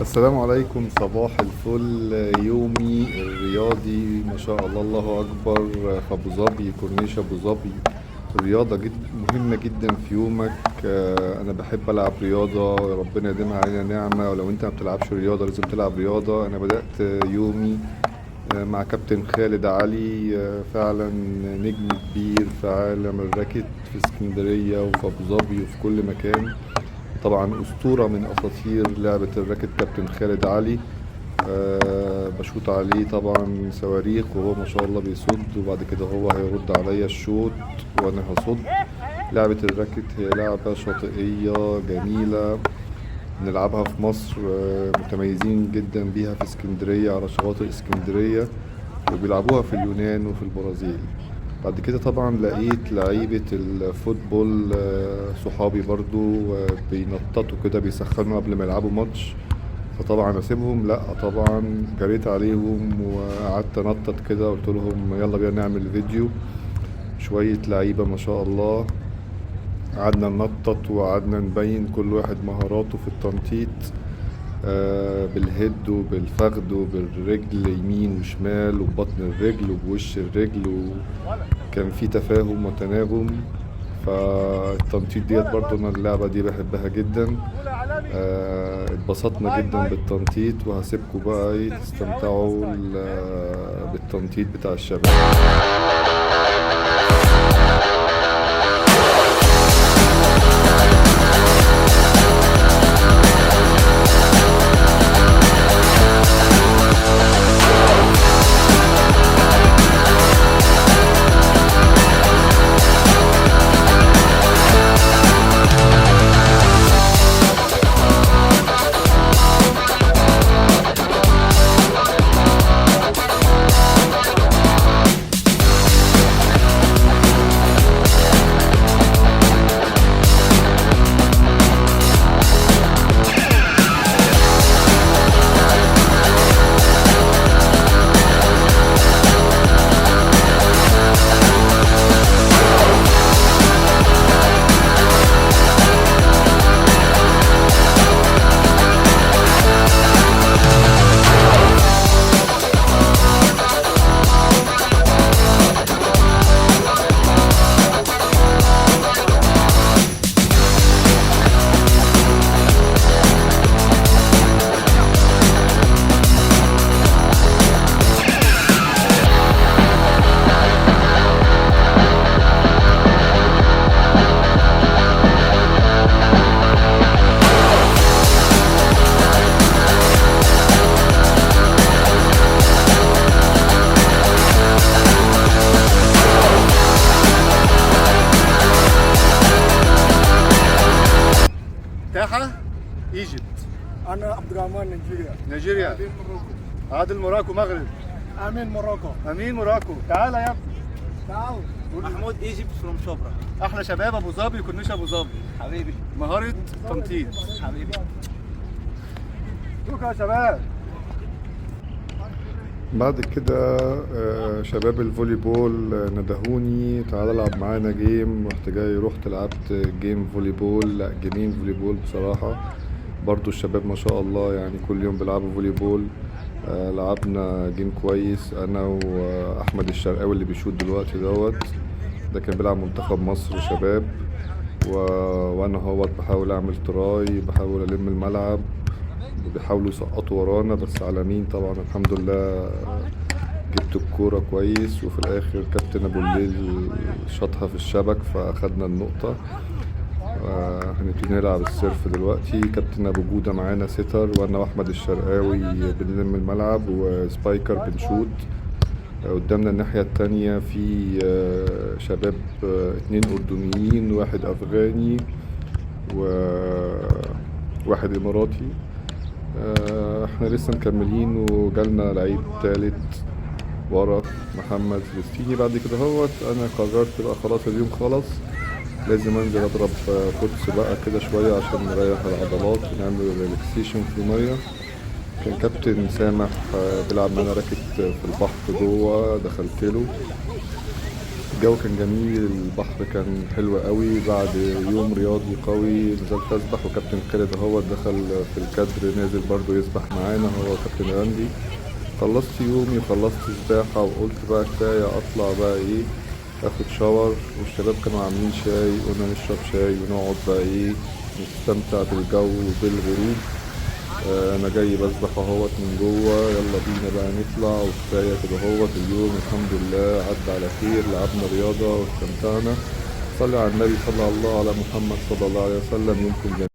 السلام عليكم، صباح الفل. يومي الرياضي ما شاء الله، الله أكبر. في أبو ظبي، كورنيش أبو ظبي. الرياضة مهمة جدا في يومك. أنا بحب ألعب رياضة، ربنا يديمها علينا نعمة. ولو أنت ما بتلعبش رياضة لازم تلعب رياضة. أنا بدأت يومي مع كابتن خالد علي، فعلا نجم كبير في عالم الراكت في اسكندرية وفي أبو ظبي وفي كل مكان. طبعا أسطورة من أساطير لعبة الراكت كابتن خالد علي. بشوط عليه طبعا صواريخ وهو ما شاء الله بيصد، وبعد كده هو هيرد عليا الشوط وأنا هصد. لعبة الراكت هي لعبة شاطئية جميلة بنلعبها في مصر، متميزين جدا بيها في اسكندرية على شواطئ اسكندرية، وبيلعبوها في اليونان وفي البرازيل. بعد كده طبعا لقيت لعيبة الفوتبول، صحابي برضو، بينططوا كده بيسخنوا قبل ما يلعبوا ماتش. فطبعا اسيبهم؟ لا طبعا، جريت عليهم وقعدت انطط كده، قلت لهم يلا بينا نعمل فيديو. شوية لعيبة ما شاء الله، قعدنا ننطط وقعدنا نبين كل واحد مهاراته في التنطيط، بالهيد وبالفخذ وبالرجل يمين وشمال وببطن الرجل وبوش الرجل. وكان في تفاهم وتناغم. فالتنطيط ديت برضو انا اللعبة دي بحبها جدا. اتبسطنا جدا بالتنطيط، وهسيبكم بقى تستمتعوا بالتنطيط بتاع الشباب. تاحة ايجيبت. أنا عبد الرحمن نيجيريا. نيجيريا. أمين موروكو. عادل موراكو مغرب. أمين موروكو. امين موراكو. تعالى يا ابني. تعال. محمود ايجيبت فروم شبرا. احلى شباب ابو ظبي وكورنيش ابو ظبي. حبيبي مهارة تنطيط. حبيبي. شكرا يا شباب. بعد كده شباب الفولي بول ندهوني تعالى العب معانا جيم. رحت جاي رحت لعبت جيم فولي بول، لا جيمين فولي بول بصراحة. برضو الشباب ما شاء الله يعني كل يوم بيلعبوا فولي بول. لعبنا جيم كويس انا واحمد الشرقاوي اللي بيشوط دلوقتي ده كان بيلعب منتخب مصر شباب. وانا بحاول اعمل تراي، بحاول الم الملعب، بيحاولوا يسقطوا ورانا بس على مين طبعا. الحمد لله جبت الكورة كويس، وفي الاخر كابتن ابو الليل شاطها في الشبك فاخدنا النقطة. هنبتدي نلعب السيرف دلوقتي. كابتن ابو جودة معانا سيتر، وانا واحمد الشرقاوي بنلم الملعب، وسبايكر بنشوت. قدامنا الناحية التانية في شباب، 2 أردنيين، واحد أفغاني وواحد إماراتي. احنا لسه مكملين، وجالنا لعيب تالت ورا محمد فلسطيني. بعد كده أنا قررت بقى خلاص اليوم خلص، لازم انزل اضرب قدس بقى كده شوية عشان نريح العضلات ونعمل ريلاكسيشن في المية. كان كابتن سامح بيلعب معانا راكت في البحر جوه، دخلت له الجو كان جميل، البحر كان حلو قوي. بعد يوم رياضي قوي نزلت اسبح، وكابتن خالد هو دخل في الكادر نازل برضو يسبح معانا، هو كابتن راندي. خلصت يومي، خلصت سباحة، وقلت بقى كفاية اطلع بقى ايه اخد شاور. والشباب كانوا عاملين شاي، قلنا نشرب شاي ونقعد بقى ايه نستمتع بالجو وبالغروب. انا جاي بسبح اهوت من جوه، يلا بينا بقى نطلع، وكفايه كده اهوت. اليوم الحمد لله عدى على خير، لعبنا رياضه واستمتعنا. صلي على النبي، صلى الله على محمد صلى الله عليه وسلم. يومكم جميل.